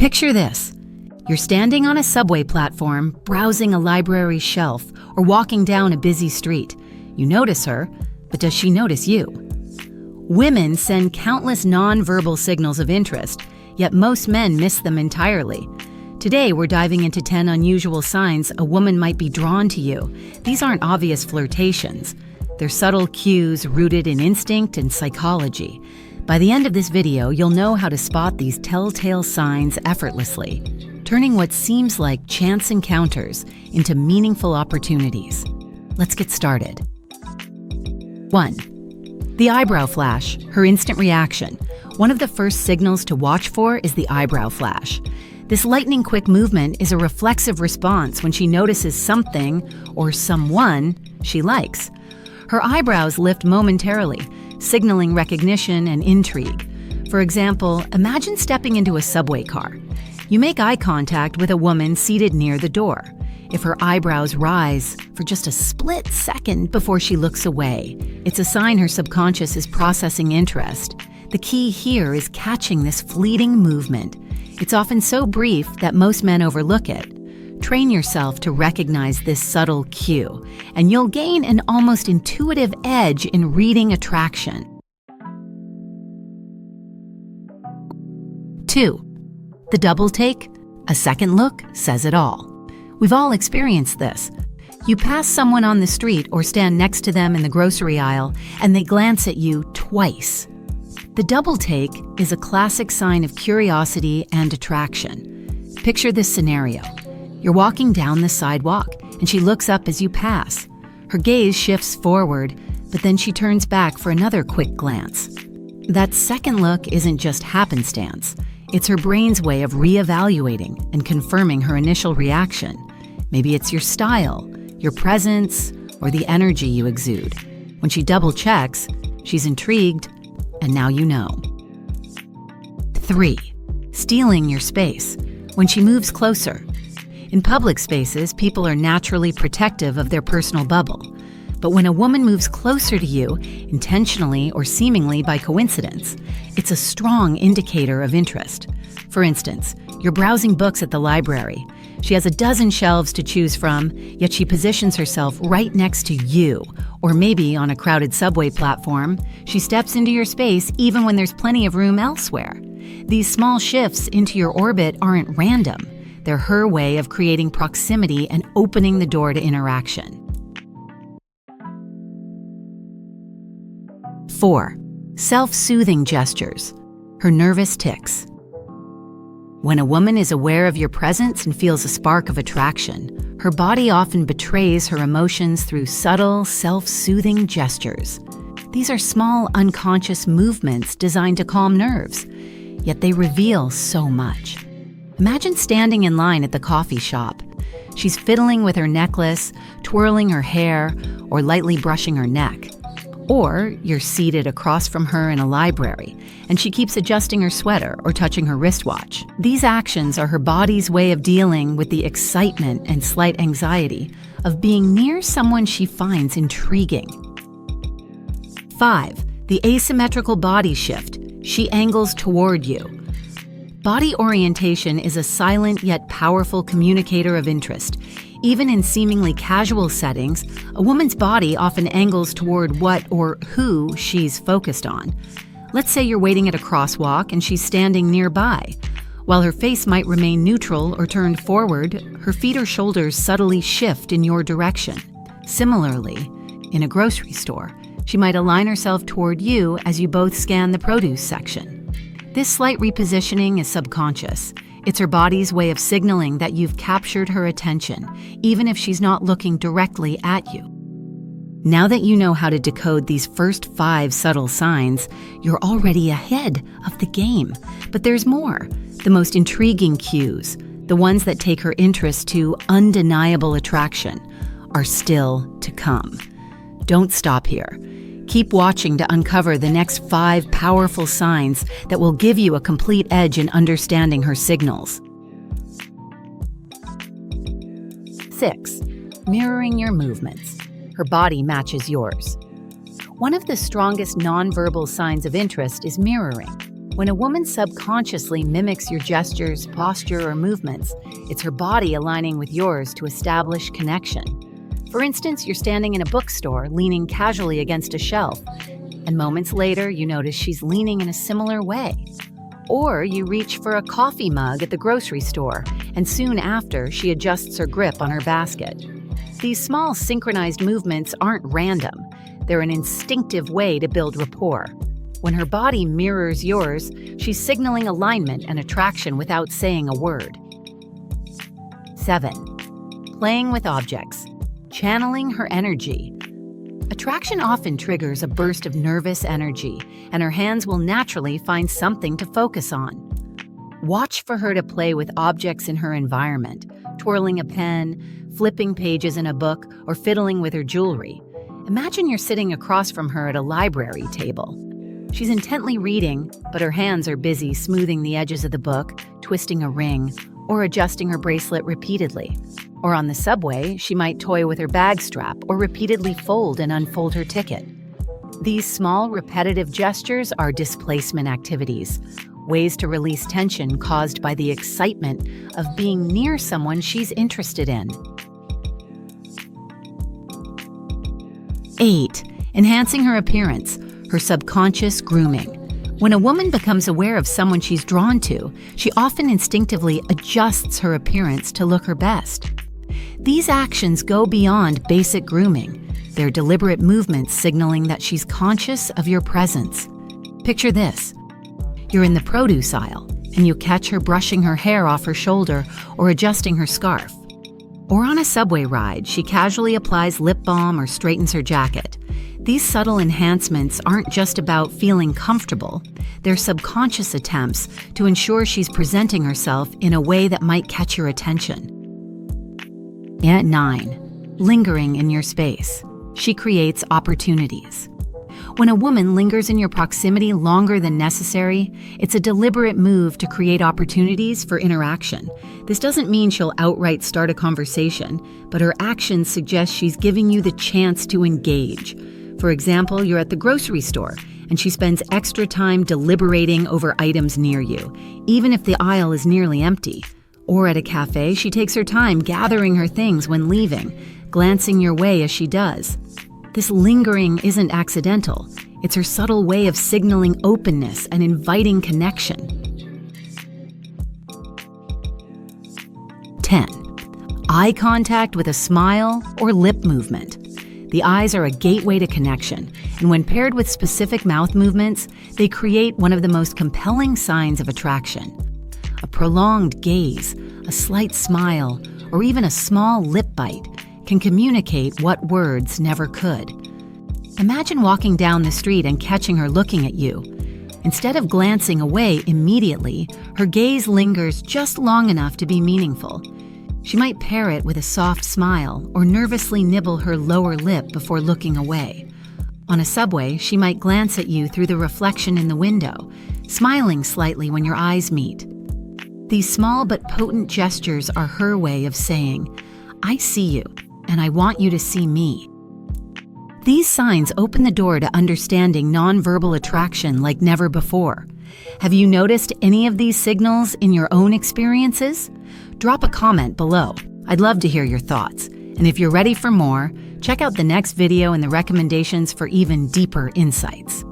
Picture this. You're standing on a subway platform, browsing a library shelf, or walking down a busy street. You notice her, but does she notice you? Women send countless nonverbal signals of interest, yet most men miss them entirely. Today, we're diving into 10 unusual signs a woman might be drawn to you. These aren't obvious flirtations. They're subtle cues rooted in instinct and psychology. By the end of this video, you'll know how to spot these telltale signs effortlessly, turning what seems like chance encounters into meaningful opportunities. Let's get started. 1. The eyebrow flash, her instant reaction. One of the first signals to watch for is the eyebrow flash. This lightning-quick movement is a reflexive response when she notices something or someone she likes. Her eyebrows lift momentarily, signaling recognition and intrigue. For example, imagine stepping into a subway car. You make eye contact with a woman seated near the door. If her eyebrows rise for just a split second before she looks away, it's a sign her subconscious is processing interest. The key here is catching this fleeting movement. It's often so brief that most men overlook it. Train yourself to recognize this subtle cue, and you'll gain an almost intuitive edge in reading attraction. 2. The double take, a second look says it all. We've all experienced this. You pass someone on the street or stand next to them in the grocery aisle, and they glance at you twice. The double take is a classic sign of curiosity and attraction. Picture this scenario. You're walking down the sidewalk, and she looks up as you pass. Her gaze shifts forward, but then she turns back for another quick glance. That second look isn't just happenstance. It's her brain's way of reevaluating and confirming her initial reaction. Maybe it's your style, your presence, or the energy you exude. When she double checks, she's intrigued, and now you know. 3. Stealing your space. When she moves closer. In public spaces, people are naturally protective of their personal bubble. But when a woman moves closer to you, intentionally or seemingly by coincidence, it's a strong indicator of interest. For instance, you're browsing books at the library. She has a dozen shelves to choose from, yet she positions herself right next to you. Or maybe on a crowded subway platform, she steps into your space even when there's plenty of room elsewhere. These small shifts into your orbit aren't random. They're her way of creating proximity and opening the door to interaction. 4. Self-soothing gestures, her nervous tics. When a woman is aware of your presence and feels a spark of attraction, her body often betrays her emotions through subtle, self-soothing gestures. These are small, unconscious movements designed to calm nerves, yet they reveal so much. Imagine standing in line at the coffee shop. She's fiddling with her necklace, twirling her hair, or lightly brushing her neck. Or you're seated across from her in a library, and she keeps adjusting her sweater or touching her wristwatch. These actions are her body's way of dealing with the excitement and slight anxiety of being near someone she finds intriguing. 5. The asymmetrical body shift. She angles toward you. Body orientation is a silent yet powerful communicator of interest. Even in seemingly casual settings, a woman's body often angles toward what or who she's focused on. Let's say you're waiting at a crosswalk and she's standing nearby. While her face might remain neutral or turned forward, her feet or shoulders subtly shift in your direction. Similarly, in a grocery store, she might align herself toward you as you both scan the produce section. This slight repositioning is subconscious. It's her body's way of signaling that you've captured her attention, even if she's not looking directly at you. Now that you know how to decode these first 5 subtle signs, you're already ahead of the game. But there's more. The most intriguing cues, the ones that take her interest to undeniable attraction, are still to come. Don't stop here. Keep watching to uncover the next 5 powerful signs that will give you a complete edge in understanding her signals. 6. Mirroring your movements. Her body matches yours. One of the strongest nonverbal signs of interest is mirroring. When a woman subconsciously mimics your gestures, posture, or movements, it's her body aligning with yours to establish connection. For instance, you're standing in a bookstore, leaning casually against a shelf, and moments later, you notice she's leaning in a similar way. Or you reach for a coffee mug at the grocery store, and soon after, she adjusts her grip on her basket. These small synchronized movements aren't random. They're an instinctive way to build rapport. When her body mirrors yours, she's signaling alignment and attraction without saying a word. 7. Playing with objects. Channeling her energy. Attraction often triggers a burst of nervous energy, and her hands will naturally find something to focus on. Watch for her to play with objects in her environment, twirling a pen, flipping pages in a book, or fiddling with her jewelry. Imagine you're sitting across from her at a library table. She's intently reading, but her hands are busy smoothing the edges of the book, twisting a ring, or adjusting her bracelet repeatedly. Or on the subway, she might toy with her bag strap or repeatedly fold and unfold her ticket. These small, repetitive gestures are displacement activities, ways to release tension caused by the excitement of being near someone she's interested in. 8. Enhancing her appearance, her subconscious grooming. When a woman becomes aware of someone she's drawn to, she often instinctively adjusts her appearance to look her best. These actions go beyond basic grooming. They're deliberate movements signaling that she's conscious of your presence. Picture this. You're in the produce aisle, and you catch her brushing her hair off her shoulder or adjusting her scarf. Or on a subway ride, she casually applies lip balm or straightens her jacket. These subtle enhancements aren't just about feeling comfortable. They're subconscious attempts to ensure she's presenting herself in a way that might catch your attention. 9. Lingering in your space. She creates opportunities. When a woman lingers in your proximity longer than necessary, it's a deliberate move to create opportunities for interaction. This doesn't mean she'll outright start a conversation, but her actions suggest she's giving you the chance to engage. For example, you're at the grocery store, and she spends extra time deliberating over items near you, even if the aisle is nearly empty. Or at a cafe, she takes her time gathering her things when leaving, glancing your way as she does. This lingering isn't accidental. It's her subtle way of signaling openness and inviting connection. 10. Eye contact with a smile or lip movement. The eyes are a gateway to connection, and when paired with specific mouth movements, they create one of the most compelling signs of attraction. A prolonged gaze, a slight smile, or even a small lip bite can communicate what words never could. Imagine walking down the street and catching her looking at you. Instead of glancing away immediately, her gaze lingers just long enough to be meaningful. She might pair it with a soft smile or nervously nibble her lower lip before looking away. On a subway, she might glance at you through the reflection in the window, smiling slightly when your eyes meet. These small but potent gestures are her way of saying, "I see you, and I want you to see me." These signs open the door to understanding nonverbal attraction like never before. Have you noticed any of these signals in your own experiences? Drop a comment below. I'd love to hear your thoughts. And if you're ready for more, check out the next video and the recommendations for even deeper insights.